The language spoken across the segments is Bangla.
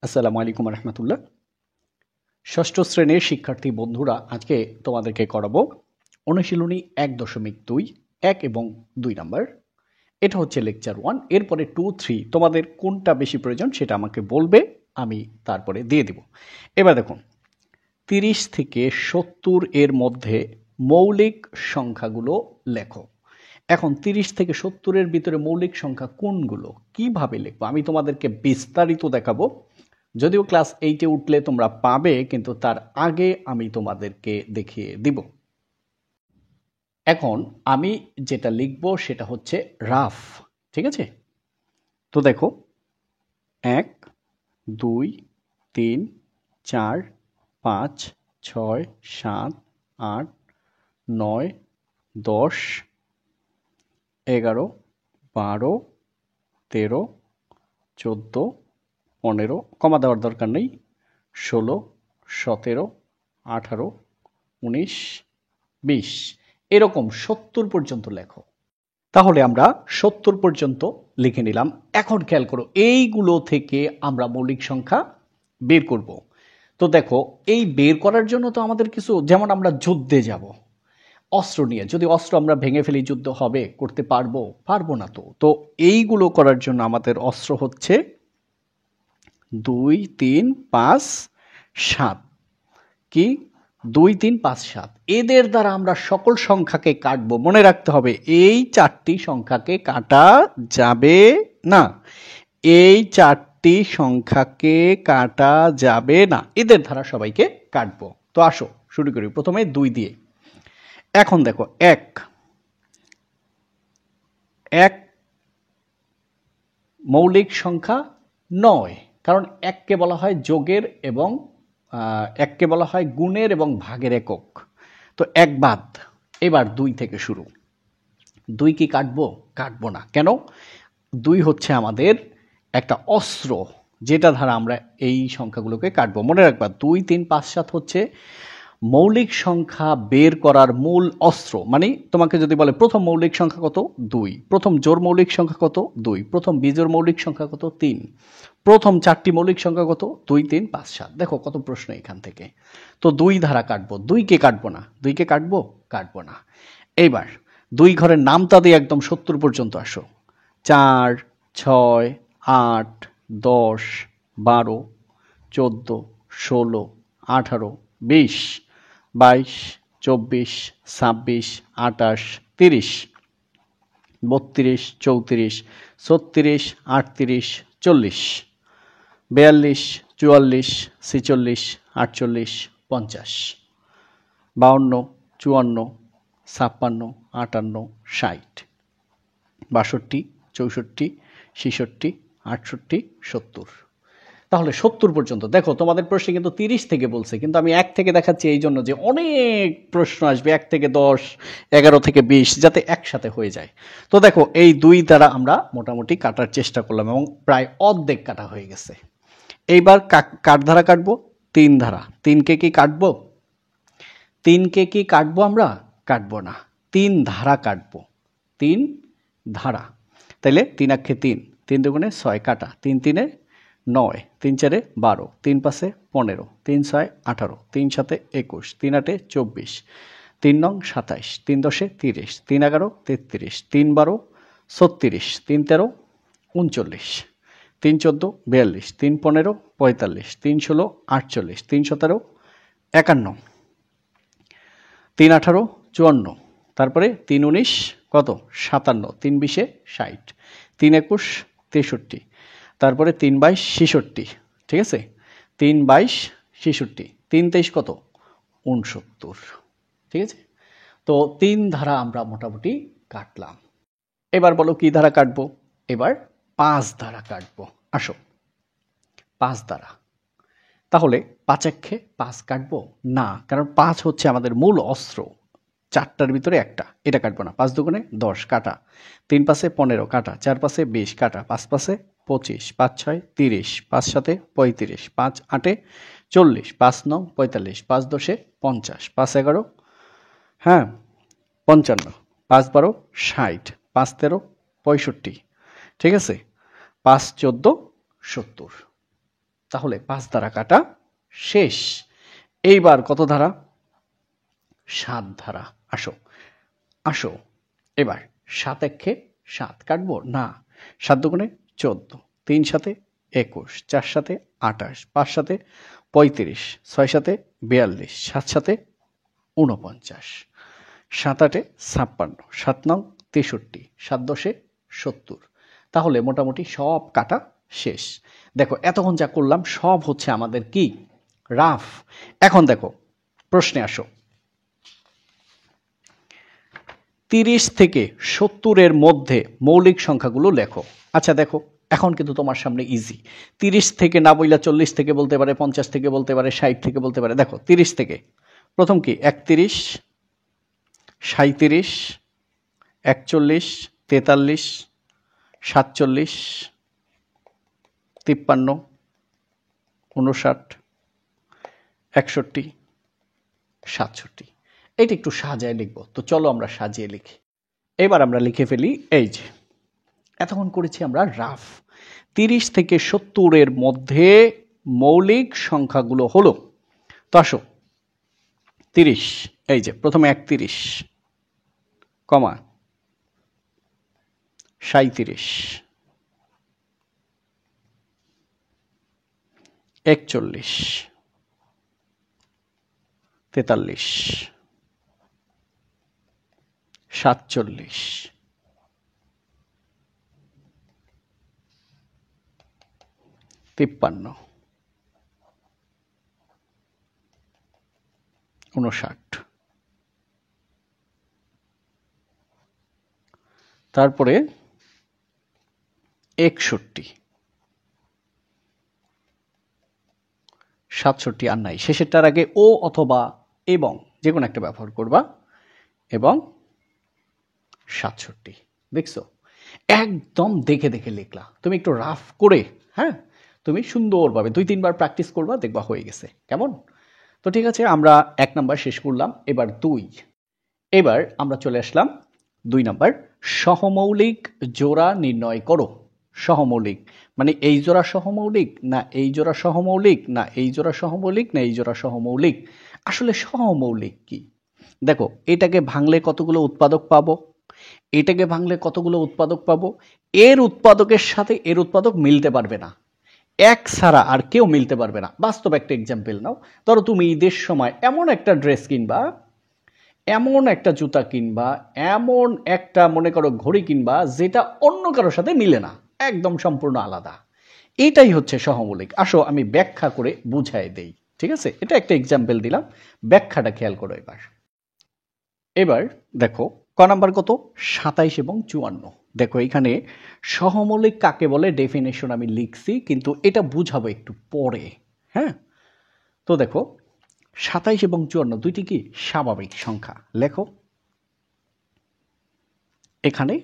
আসসালামু আলাইকুম রহমতুল্লাহ। ষষ্ঠ শ্রেণীর শিক্ষার্থী বন্ধুরা, আজকে তোমাদেরকে করাবো অনুশীলনী 1.2 1 এবং 2 নাম্বার। এটা হচ্ছে লেকচার 1। এরপরে 2, 3 তোমাদের কোনটা বেশি প্রয়োজন সেটা আমাকে বলবে, আমি তারপরে দিয়ে দিব। এবার দেখুন, 30 থেকে 70 এর মধ্যে মৌলিক সংখ্যাগুলো লেখো। এখন 30 থেকে 70 এর ভিতরে মৌলিক সংখ্যা কোনগুলো, কিভাবে লিখবো আমি তোমাদেরকে বিস্তারিত দেখাবো। যদিও ক্লাস 8-এ উঠলে তোমরা পাবে, কিন্তু তার আগে আমি তোমাদেরকে দেখিয়ে দিব। এখন আমি যেটা লিখব সেটা হচ্ছে রাফ, ঠিক আছে? তো দেখো, 1 2 3 4 5 6 7 8 9 10 11 12 13 14 15, কমা দেওয়ার দরকার নেই, 16 17 18 19 20, এরকম 70 পর্যন্ত লেখো। তাহলে আমরা 70 পর্যন্ত লিখে নিলাম। এখন খেয়াল করো, এইগুলো থেকে আমরা মৌলিক সংখ্যা বের করব। তো দেখো, এই বের করার জন্য তো আমাদের কিছু, যেমন আমরা যুদ্ধে যাব অস্ত্র নিয়ে, যদি অস্ত্র আমরা ভেঙে ফেলি যুদ্ধ হবে, করতে পারবো? পারবো না। তো এইগুলো করার জন্য আমাদের অস্ত্র হচ্ছে 2 3 5 7। কি? 2 3 5 7। এদের দ্বারা আমরা সকল সংখ্যাকে কাটবো। মনে রাখতে হবে, এই 4টি সংখ্যাকে কাটা যাবে না। এই 4টি সংখ্যাকে কাটা যাবে না, এদের দ্বারা সবাইকে কাটবো। তো আসো শুরু করি, প্রথমে 2 দিয়ে। এখন দেখো, 1 মৌলিক সংখ্যা নয়, কারণ 1কে বলা হয় যোগের এবং 1কে বলা হয় গুণের এবং ভাগের একক। তো 1 বাদ। এবার 2 থেকে শুরু। 2 কি কাটবো? কাটবো না। কেন? 2 হচ্ছে আমাদের একটা অস্ত্র, যেটা দ্বারা আমরা এই সংখ্যাগুলোকে কাটবো। মনে রাখবা, 2 3 5 7 হচ্ছে মৌলিক সংখ্যা বের করার মূল অস্ত্র। মানে তোমাকে যদি বলে প্রথম মৌলিক সংখ্যা কত? 2। প্রথম জোড় মৌলিক সংখ্যা কত? 2। প্রথম বিজোড় মৌলিক সংখ্যা কত? 3। প্রথম 4টি মৌলিক সংখ্যা কত? 2 3 5 7। দেখো কত প্রশ্ন এখান থেকে। তো 2 ধারা কাটবো, 2 কে কাটবো না। 2 কে কাটবো? কাটবো না। এইবার 2 ঘরের নামতা দিয়ে একদম 70 পর্যন্ত আসো। 4 6 8 10 12 14 16 18 20 22 24 26 28 30 32 34 36 38 40 42 44 46 48 50 52 54 56 58 60 62 64 66 68 70। তাহলে 70 পর্যন্ত। দেখো, তোমাদের প্রশ্নে কিন্তু 30 থেকে বলছে, কিন্তু আমি 1 থেকে দেখাচ্ছি এই জন্য যে অনেক প্রশ্ন আসবে 1 থেকে 10, 11 থেকে 20, যাতে একসাথে হয়ে যায়। তো দেখো, এই 2 দ্বারা আমরা মোটামুটি কাটার চেষ্টা করলাম এবং প্রায় অর্ধেক কাটা হয়ে গেছে। এইবার কার ধারা কাটবো? 3 ধারা। 3কে কি কাটবো? 3কে কি কাটবো আমরা? কাটবো না। 3 ধারা কাটবো। 3 ধারা। তাইলে 3 আক্ষে 3, 3 দুগুণে 6 কাটা, 3 3 9, 3 4 12, 3 5 15, 3 6 18, 3 7 21, 3 8 24, 3 9 27, 3 10 30, 3 11 33, 3 12 36, 3 13 39, 3 14 42, 3 15 45, 3 16 48, 3 17 51, 3 18 54, তারপরে 3 19 কত? 57, 3 20 60, 3 21 63, তারপরে 3 22 66, ঠিক আছে? 3 22 66, 3 23 কত? 69, ঠিক আছে? তো 3 ধারা আমরা মোটামুটি কাটলাম। এবার বলো কি ধারা কাটবো? এবার 5 ধারা কাটবো। আসো, 5 ধারা। তাহলে 5 একে 5 কাটবো না, কারণ 5 হচ্ছে আমাদের মূল অস্ত্র। 4টার ভিতরে একটা, এটা কাটবো না। 5 দুগুণে 10 কাটা, 3 5 15 কাটা, 4 5 20 কাটা, 5 5 25, 5 6 30, 5 7 35, 5 8 40, 5 9 45, 5 10 50, 5 11 হ্যাঁ 55, 5 12 60, 5 13 65, ঠিক আছে? 5 14 70। তাহলে 5 দ্বারা কাটা শেষ। এইবার কত ধারা? 7 ধারা। আসো আসো, এবার 7 একে 7 কাটবো না, 7 দুগুণে 14, 3 সাথে 21, 4 সাথে 28, 5 সাথে 35, 6 সাথে 42, 7 সাথে 49, 7 8 56, 7 9 63, 7 10 70। তাহলে মোটামুটি সব কাটা শেষ। দেখো এতক্ষণ যা করলাম সব হচ্ছে আমাদের কি রাফ। এখন দেখো প্রশ্নে আসো, 30 থেকে 70 এর মধ্যে মৌলিক সংখ্যাগুলো লেখো। আচ্ছা দেখো এখন কিন্তু তোমার সামনে ইজি। 30 থেকে না বইলা 40 থেকে বলতে পারে, 50 থেকে বলতে পারে, 60 থেকে বলতে পারে। দেখো 30 থেকে প্রথম কি 31, 37, 41, 43, 47, 53, 59, 61, 67। এইটা একটু সাজায় লিখবো, তো চলো আমরা সাজিয়ে লিখি। এবার আমরা লিখে ফেলি। এই যে এতক্ষণ করেছি আমরা রাফ। 30 থেকে 70 এর মধ্যে মৌলিক সংখ্যাগুলো হলো, তো আসো 30, এই যে প্রথমে 31, 37, 41, 43, 47, 53, 59, তারপরে 61, 67 আর নাই, শেষেরটার আগে ও অথবা এবং যে কোনো একটা ব্যবহার করবা, এবং 67। দেখছো একদম দেখে দেখে লিখলা, তুমি একটু রাফ করে, হ্যাঁ তুমি সুন্দরভাবে 2-3 বার প্র্যাকটিস করবা, দেখবা হয়ে গেছে। কেমন? তো ঠিক আছে, আমরা 1 নাম্বার শেষ করলাম, এবার 2। এবার আমরা চলে আসলাম 2 নাম্বার, সহমৌলিক জোড়া নির্ণয় করো। সহমৌলিক মানে এই জোড়া সহমৌলিক না এই জোড়া সহমৌলিক না এই জোড়া সহমৌলিক না এই জোড়া সহমৌলিক। আসলে সহমৌলিক কি? দেখো এটাকে ভাঙলে কতগুলো উৎপাদক পাবো, এটাকে ভাঙলে কতগুলো উৎপাদক পাবো, এর উৎপাদকের সাথে এর উৎপাদক মিলতে পারবে না, এক ছাড়া আর কেউ মিলতে পারবে না। বাস্তব একটা এক্সাম্পল নাও, ধরো তুমি ঈদের সময় এমন একটা ড্রেস কিনবা, এমন একটা জুতা কিনবা, এমন একটা মনে করো ঘড়ি কিনবা যেটা অন্য কারোর সাথে মিলে না, একদম সম্পূর্ণ আলাদা। এটাই হচ্ছে সহমৌলিক। আসো আমি ব্যাখ্যা করে বুঝাই দেই, ঠিক আছে? এটা একটা এক্সাম্পল দিলাম, ব্যাখ্যাটা খেয়াল করো। এবার দেখো ক নাম্বার কত? 27 এবং 54। দেখো এখানে সহমৌলিক কাকে বলে ডেফিনেশন আমি লিখছি, কিন্তু এটা বুঝাবো একটু পরে, হ্যাঁ? তো দেখো 27 এবং 54 দুইটি কি স্বাভাবিক সংখ্যা। লেখো এখানে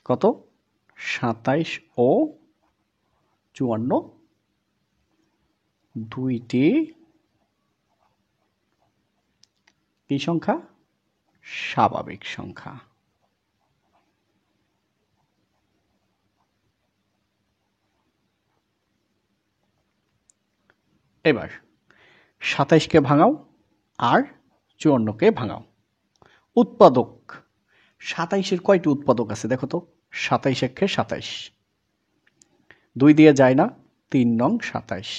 কত? 27 ও 54 দুইটি কি সংখ্যা? স্বাভাবিক সংখ্যা। এবার 27কে ভাঙাও আর 54কে ভাঙাও। উৎপাদক 27-এর কয়টি উৎপাদক আছে দেখো তো? 27 একে 27, 2 দিয়ে যায় না, 3 নং 27,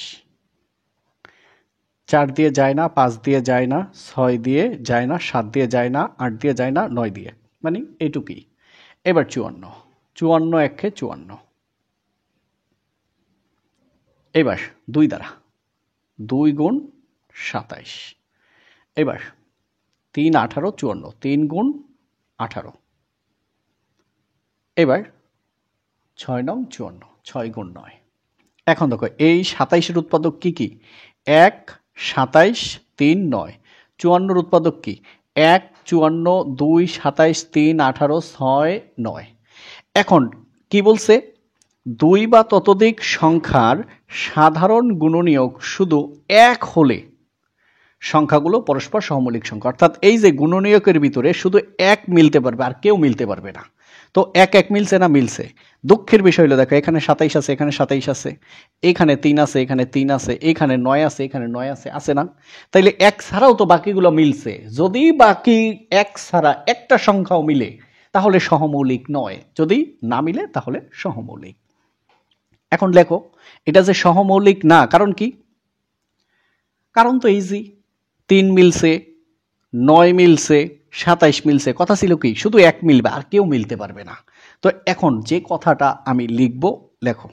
4 দিয়ে যায় না, 5 দিয়ে যায় না, 6 দিয়ে যায় না, 7 দিয়ে যায় না, 8 দিয়ে যায় না, 9 দিয়ে, মানে এইটুকুই। এবার 54, 54 একে 54। এবার 2 দ্বারা, 2 গুণ 27। এবার 3 18 54, 3 গুণ 18। এবার 6 নং 54, 6 গুণ 9। এখন দেখো এই 27-এর উৎপাদক কি কি? 1 27 3 9। 54-এর উৎপাদক কি? 1 54 2 27 3 18 6 9। এখন কি বলছে? 2 বা ততোধিক সংখ্যার সাধারণ গুণনীয়ক শুধু 1 হলে সংখ্যাগুলো পরস্পর সহমৌলিক সংখ্যা। অর্থাৎ এই যে গুণনীয়কের ভিতরে শুধু 1 মিলতে পারবে আর কেউ মিলতে পারবে না। তো এক এক মিলছে না? মিলছে। দুঃখের বিষয় হলো দেখো এখানে 27 আছে, এখানে 27 আছে, এখানে 3 আছে, এখানে 3 আছে, এখানে 9 আছে, এখানে 9 আছে, আছে না? তাইলে এক ছাড়াও তো বাকিগুলো মিলছে। যদি বাকি এক ছাড়া একটা সংখ্যাও মিলে তাহলে সহমৌলিক নয়, যদি না মিলে তাহলে সহমৌলিক। এখন লেখো এটা যে সহমৌলিক না, কারণ কি? কারণ তো ইজি, 3 মিলছে, 9 মিলছে, 27 মিলছে, কথা ছিল কি শুধু এক মিলবে আর কেউ মিলতে পারবে না। তো এখন যে কথাটা আমি লিখব, লেখো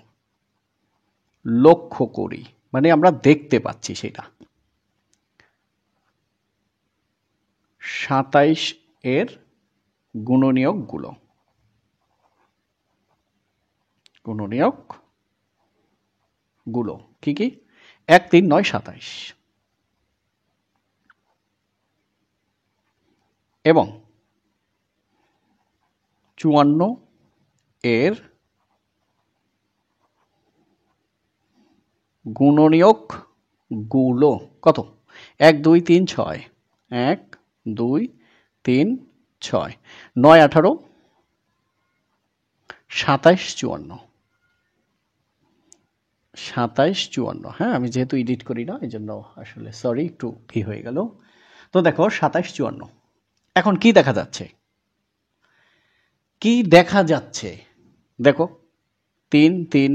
লক্ষ্য করি, মানে আমরা দেখতে পাচ্ছি সেটা 27 এর গুণনীয়কগুলো, গুলো কি কি? 1 3 9 27 এবং 54 এর গুণনীয়ক গুলো কত? 1 2 3 6, 1 2 3 6, 9 18 27 54, 27 54। হ্যাঁ, আমি যেহেতু এডিট করি না এই জন্য আসলে সরি, একটু কি হয়ে গেল। তো দেখো 27 54, এখন কি দেখা যাচ্ছে? কি দেখা যাচ্ছে দেখো, 3 3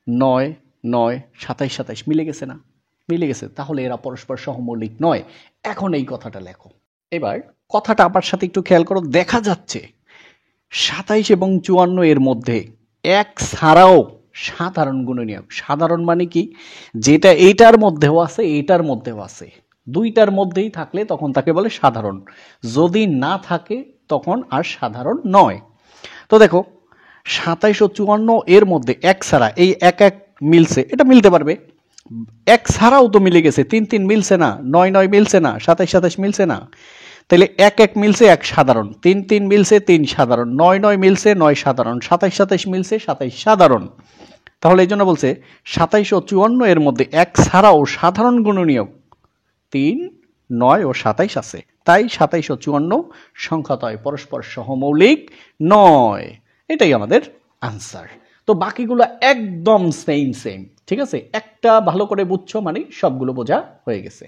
9 9 27 27 মিলে গেছে না? মিলে গেছে, তাহলে এরা পরস্পর সহমৌলিক নয়। এখন এই কথাটা লেখো। এবার কথাটা আমার সাথে একটু খেয়াল করো, দেখা যাচ্ছে 27 এবং 54 এর মধ্যে এক ছাড়াও সাধারণ গুণনীয়ক। সাধারণ মানে কি? যেটা এইটার মধ্যেও আছে, এইটার মধ্যেও আছে, দুইটার মধ্যেই থাকলে তখন তাকে বলে সাধারণ, যদি না থাকে তখন আর সাধারণ নয়। তো দেখো 27 ও 54 এর মধ্যে এক ছাড়া এই এক এক মিলছে, এটা মিলতে পারবে। এক ছাড়াও তো মিলে গেছে, 3 3 মিলছে না, 9 9 মিলছে না, 27 27 মিলছে না। তাহলে এক এক মিলছে এক সাধারণ, 3 3 মিলছে 3 সাধারণ, 9 9 মিলছে 9 সাধারণ, 27 27 মিলছে 27 সাধারণ। তাহলে এই জন্য বলছে 27 ও 54 এর মধ্যে এক ছাড়াও সাধারণ গুণনীয়ক 3 9 ও 27 আছে, তাই 27 ও 54 সংখ্যাতয় পরস্পর সহমৌলিক নয়। এটাই আমাদের আনসার। তো বাকিগুলো একদম সেম সেম, ঠিক আছে? একটা ভালো করে বুঝছো মানে সবগুলো বোঝা হয়ে গেছে।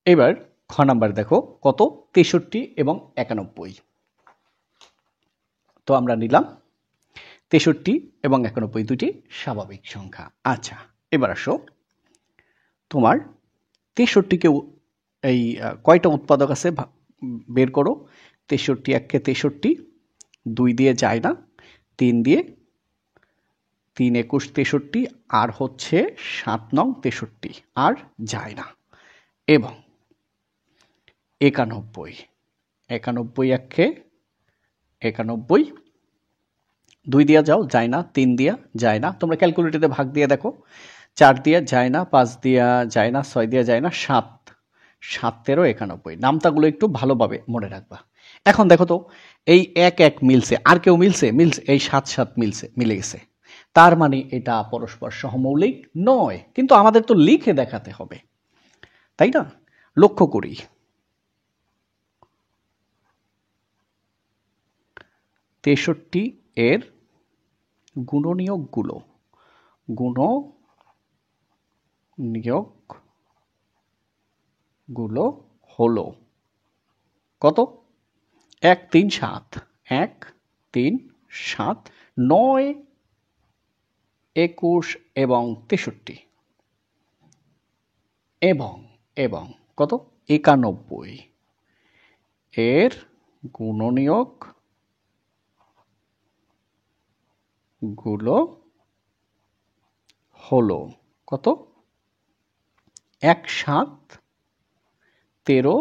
এবার খ নাম্বার দেখো কত? 63 এবং 91। তো আমরা নিলাম 63 এবং 91 দুটি স্বাভাবিক সংখ্যা। আচ্ছা, এবার আসো তোমার 63কে এই কয়টা উৎপাদক আছে বের করো। 63 1 63, 2 দিয়ে যায় না, 3 দিয়ে 3 21 63, আর হচ্ছে 7 নং 63 আর যায় না, এবং 91 91 1 91, 2 দিয়া যাও যায় না, 3 দিয়া যায় না, তোমরা ক্যালকুলেটরে ভাগ দিয়ে দেখো, 4 দিয়া যায় না, 5 দিয়া যায় না, 6 দিয়া যায় না, 7 7 13 91। নামতাগুলো একটু ভালোভাবে মনে রাখবা। এখন দেখো তো এই এক এক মিলছে, আর কেউ মিলছে? মিলছে, এই 7 7 মিলছে, মিলে গেছে, তার মানে এটা পরস্পর সহমৌলিক নয়, কিন্তু আমাদের তো লিখে দেখাতে হবে, তাই না? লক্ষ্য করি 63 এর গুণনীয়কগুলো, গুণনীয়কগুলো হলো কত? 1 3 7, 1 3 7, 9 21 এবং 63, এবং এবং কত? 91 এর গুণনীয়ক গুলো হলো কত? 1 7 13,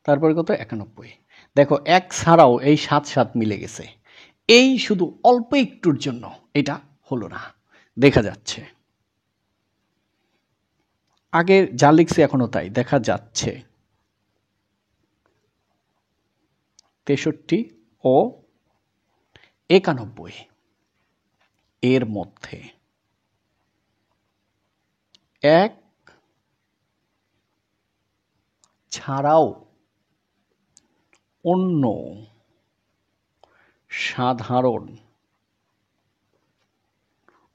তারপরে কত? 91। দেখো এক ছাড়াও এই 7 7 মিলে গেছে, এই শুধু অল্প একটুর জন্য এটা হলো না, দেখা যাচ্ছে। আগে যা লিখছি এখনো তাই দেখা যাচ্ছে। 63 ও 91 এর মধ্যে এক ছাড়াও অন্য সাধারণ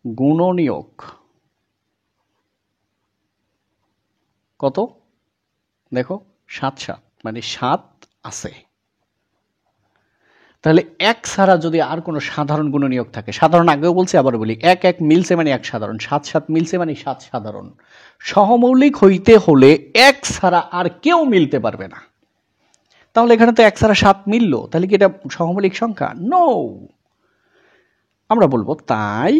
গুণনীয়ক কত? দেখো 7 7, মানে 7 আছে। তাহলে 1 ছাড়া যদি আর কোনো সাধারণ গুণনীয়ক থাকে, সাধারণ আগেও বলছি আবার বলি, 1 1 মিলছে মানে 1 সাধারণ, 7 7 মিলছে মানে 7 সাধারণ। সহমৌলিক হইতে হলে 1 ছাড়া আর কেউ মিলতে পারবে না। তাহলে এখানে তো 1 ছাড়া 7 মিলল, তাহলে কি এটা সহমৌলিক সংখ্যা? নো। আমরা বলবো তাই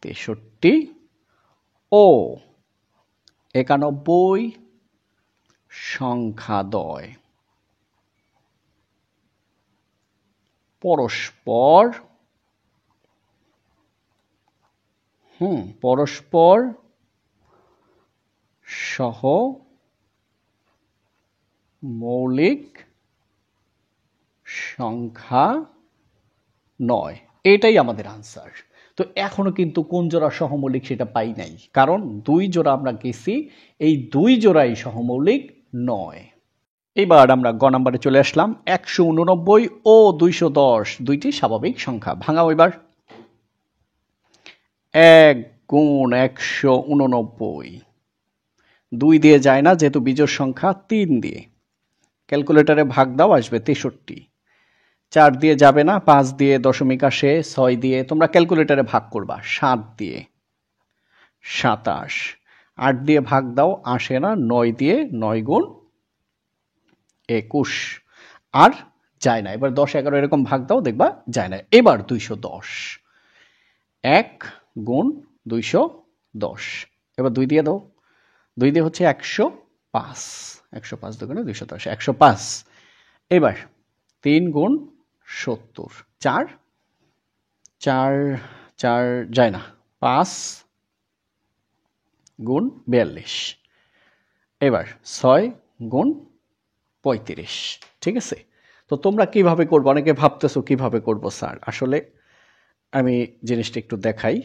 63 ও 91 সংখ্যাদ্বয় পরস্পর পরস্পর সহমৌলিক সংখ্যা নয়। এটাই আমাদের আনসার। তো এখনো কিন্তু কোন জোড়া সহমৌলিক সেটা পাই নাই, কারণ 2 জোড়া আমরা গেছি, এই 2 জোড়াই সহমৌলিক নয়। এবার আমরা গ নাম্বারে চলে আসলাম। 189 ও 210 দুইটি স্বাভাবিক সংখ্যা। ভাঙাও এবার। 1 গুণ 189, 2 দিয়ে যায় না যেহেতু বিজোড় সংখ্যা, 3 দিয়ে ক্যালকুলেটরে ভাগ দাও, আসবে 63। 4 দিয়ে যাবে না, 5 দিয়ে দশমিক আসে, 6 দিয়ে তোমরা ক্যালকুলেটরে ভাগ করবা, 7 দিয়ে 27, 8 দিয়ে ভাগ দাও, আসে না, 9 দিয়ে 9 গুণ 21, আর যায় না। এবার 10 11 এরকম ভাগ দাও, দেখবা যায় না। এবার 210, 1 গুণ 210, এবার 2 দিয়ে দাও, 2 দিয়ে হচ্ছে 105, 105 দুগুণে 210, 105। এবার 3 গুণ 70, 4 4 4 যায় না, 5 গুণ 42, এবার 6 গুণ 35। ঠিক আছে? তো তোমরা কিভাবে করবো? অনেকে ভাবতেছো কিভাবে করবো স্যার। আসলে আমি জিনিসটা একটু দেখাই।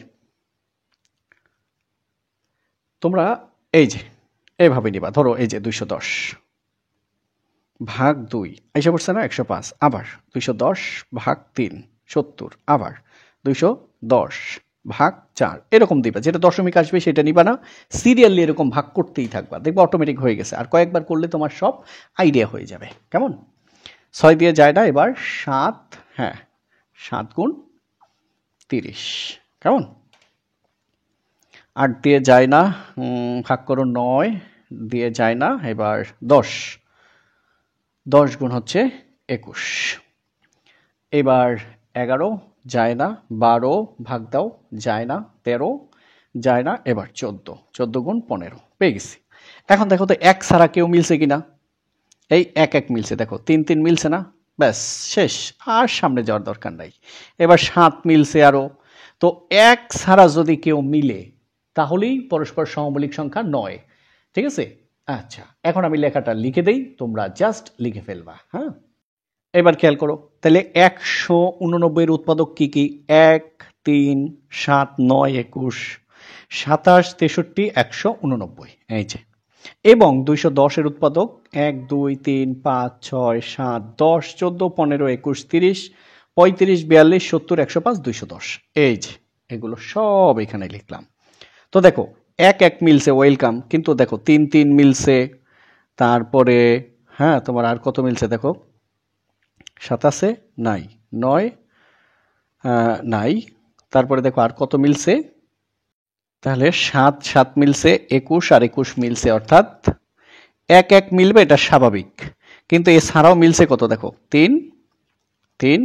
তোমরা এই যে এইভাবে নিবা, ধরো এই যে 210 ভাগ 2 আইসা পড়ছে না 105, আবার 210 ভাগ 3 70, আবার 210 ভাগ 4, এরকম দিবা। যেটা দশমিক আসবে সেটা নিবা না, সিরিয়ালি এরকম ভাগ করতেই থাকবা, দেখবা অটোমেটিক হয়ে গেছে। আর কয়েকবার করলে তোমার সব আইডিয়া হয়ে যাবে। কেমন? 6 দিয়ে যায় না, এবার 7, হ্যাঁ 7 গুণ 30, কেমন? 8 দিয়ে যায় না, ভাগ করো 9 দিয়ে যায় না, এবার 10, 10 গুণ হচ্ছে 21, এবার 11 যায় না, 12 ভাগ দাও, যায় না, 13 যায় না, এবার 14, 14 গুণ 15, পেয়ে গেছি। এখন দেখো তো 1 ছাড়া কেউ মিলছে কিনা? এই 1 1 মিলছে, দেখো 3 3 মিলছে না, ব্যাস শেষ, আর সামনে যাওয়ার দরকার নাই। এবার 7 মিলছে আরো। তো 1 ছাড়া যদি কেউ মিলে তাহলেই পরস্পর সহমৌলিক সংখ্যা নয়। ঠিক আছে? আচ্ছা, এখন আমি লেখাটা লিখে দেই, তোমরা জাস্ট লিখে ফেলবা। হ্যাঁ, এবার খেয়াল করো, তাহলে 189 উৎপাদক কি কি? 1 3 7 9 21 27 63 189, এই যে। এবং 210 উৎপাদক 1 2 3 5 6 7 10 14 15 21 30 35 42 70 105 210, এই যে এগুলো সব এখানে লিখলাম। তো দেখো 1 1 মিলছে, ওয়েলকাম, কিন্তু দেখো 3 3 মিলছে, তারপরে হ্যাঁ তোমার আর কত মিলছে দেখো, 27 নাই, 9 নাই, তারপরে দেখো আর কত মিলছে, তাহলে 7 7 মিলছে, 21 আর 21 মিলছে, অর্থাৎ 1 1 মিলবে, এটা স্বাভাবিক। কিন্তু এছাড়াও মিলছে কত দেখো, 3 3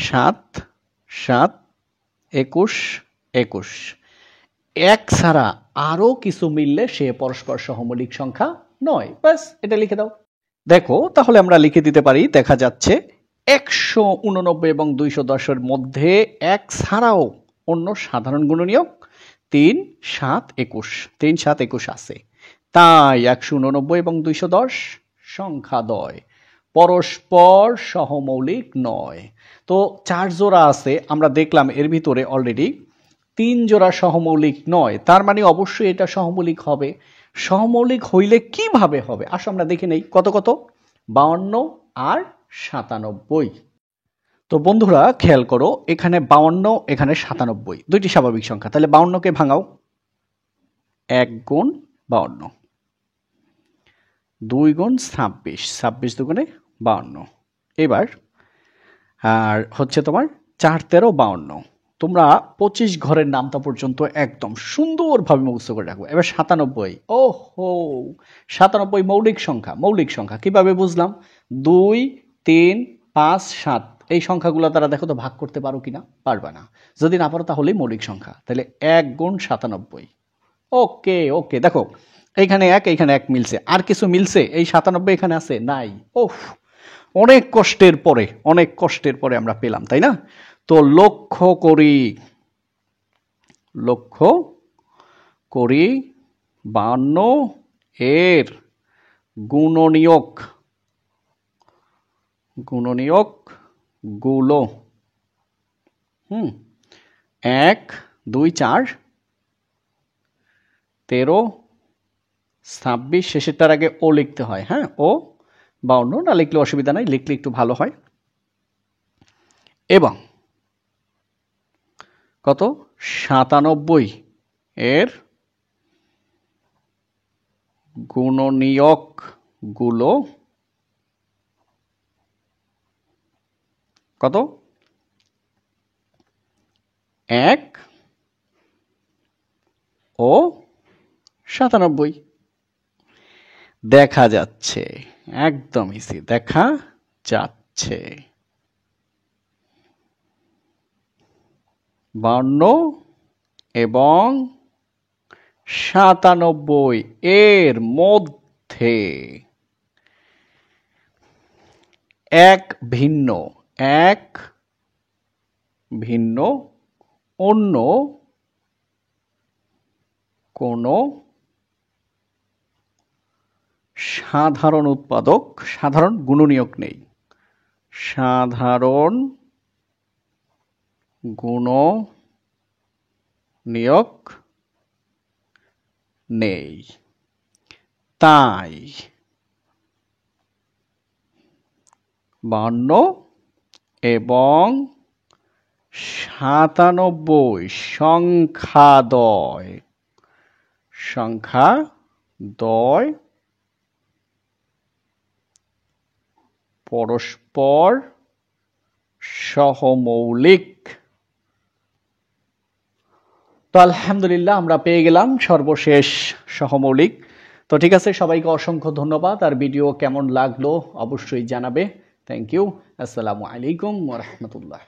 7 7 21 21, 1 ছাড়া আরো কিছু মিললে সে পরস্পর সহমৌলিক সংখ্যা নয়। ব্যাস এটা লিখে দাও। দেখো তাহলে আমরা লিখে দিতে পারি, দেখা যাচ্ছে 189 এবং 210 মধ্যে 1 ছাড়াও অন্য সাধারণ গুণনীয়ক 3 7 21, 3 7 21 আছে। তাই 189 এবং 210 সংখ্যাদ্বয় পরস্পর সহমৌলিক নয়। তো 4 জোড়া আছে, আমরা দেখলাম এর ভিতরে অলরেডি 3 জোড়া সহমৌলিক নয়, তার মানে অবশ্যই এটা সহমৌলিক হবে। সহমৌলিক হইলে কিভাবে হবে? আসো আমরা দেখে নেই। কত কত? 52 আর 97। তো বন্ধুরা খেয়াল করো, এখানে 52, এখানে 97, দুইটি স্বাভাবিক সংখ্যা। তাহলে 52কে ভাঙাও, 1 গুণ 52, 2 গুণ 26, 26 দুগুণে 52। এবার আর হচ্ছে তোমার 4 13 52। তোমরা 25 ঘরের নামটা পর্যন্ত একদম সুন্দরভাবে মুখস্থ করে রাখবো। এবার 97, ওহো 97 মৌলিক সংখ্যা। মৌলিক সংখ্যা কিভাবে বুঝলাম? 2 3 5 7 এই সংখ্যাগুলো দ্বারা দেখো তো ভাগ করতে পারো কিনা? পারবা না। যদি না পারো তাহলেই মৌলিক সংখ্যা। তাহলে 1 গুণ 97। ওকে ওকে, দেখো এইখানে 1 এইখানে 1 মিলছে। আর কিছু মিলছে? এই 97 এখানে আছে? নাই। ওফ, অনেক কষ্টের পরে আমরা পেলাম, তাই না? তো লক্ষ্য করি 52 এর গুণনীয়ক গুলো 1 2 4 13 26, শেষেরটার আগে ও লিখতে হয়। হ্যাঁ, ও 52, না লিখলে অসুবিধা নাই, লিখলে একটু ভালো হয়। এবং কত? 97 এর গুণনীয়ক গুলো কত? 1 ও 97। দেখা যাচ্ছে, একদম ইজি, দেখা যাচ্ছে। 52 এবং 97 এর মধ্যে এক ভিন্ন অন্য কোনো সাধারণ উৎপাদক, সাধারণ গুণনীয়ক নেই। সাধারণ গুণনীয়ক নেই। তাই 52 এবং 97 সংখ্যাদ্বয় পরস্পর সহমৌলিক। তো আলহামদুলিল্লাহ আমরা পেয়ে গেলাম সর্বশেষ সহমৌলিক। তো ঠিক আছে, সবাইকে অসংখ্য ধন্যবাদ। আর ভিডিও কেমন লাগলো অবশ্যই জানাবে। Thank you. আসসালামু আলাইকুম ওয়া রাহমাতুল্লাহ।